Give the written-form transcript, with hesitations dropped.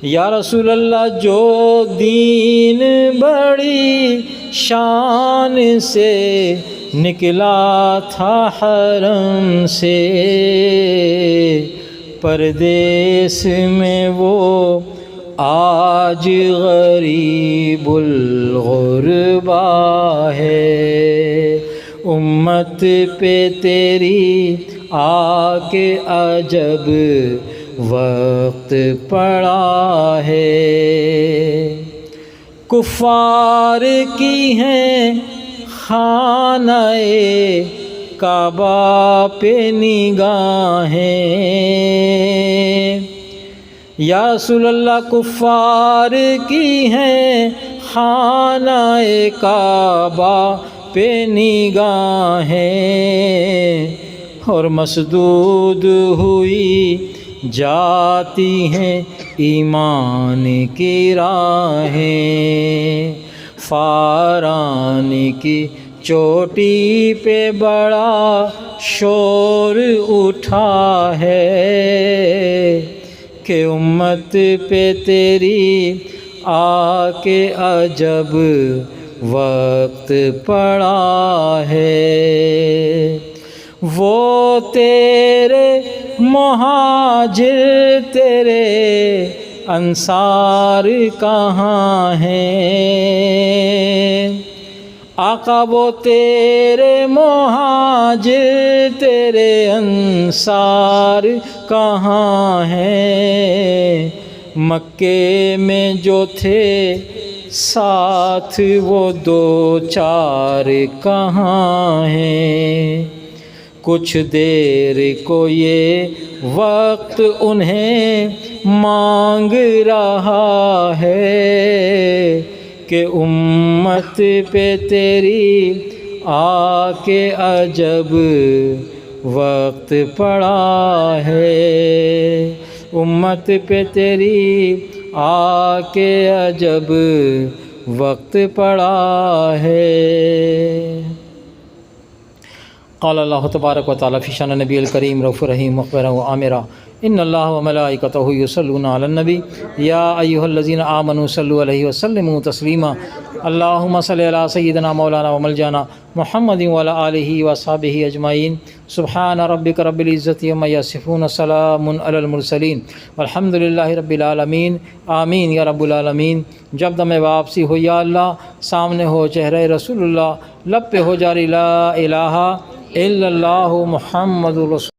یا رسول اللہ جو دین بڑی شان سے نکلا تھا حرم سے، پردیس میں وہ آج غریب الغربا ہے، امت پہ تیری آ کے عجب وقت پڑا ہے۔ کفار کی ہیں خانہ کعبہ پہ نگاہیں، یا رسول اللہ کفار کی ہیں خانہ کعبہ پہ نگاہیں، اور مسدود ہوئی جاتی ہیں ایمان کی راہیں، فاران کی چوٹی پہ بڑا شور اٹھا ہے کہ امت پہ تیری آ کے عجب وقت پڑا ہے۔ وہ تیرے مہاجر تیرے انصار کہاں ہیں، آقا وہ تیرے مہاجر تیرے انصار کہاں ہیں، مکے میں جو تھے ساتھ وہ دو چار کہاں ہیں، کچھ دیر کو یہ وقت انہیں مانگ رہا ہے کہ امت پہ تیری آ کے عجب وقت پڑا ہے، امت پہ تیری آ کے عجب وقت پڑا ہے۔ قال اللہ تبارک و تعالی فی شان نبی الکریم رؤوف رحیم مغفرا و عامرا، ان اللہ و ملائکتہ یصلون علی النبی یا ایھا الذین آمنوا صلوا علیہ وسلموا تسلیما، اللہم صلی علی سیدنا مولانا و ملجانا محمد وعلی آلہ واصحابہ اجمعین، سبحان ربک رب العزۃ عما یصفون، سلام علی المرسلین والحمد للہ رب العالمین، آمین یا رب العالمین۔ جب دم واپسی ہو یا اللہ، سامنے ہو چہرہ رسول اللہ، لب پہ ہو جاری لا الہ الا اللہ محمد رسول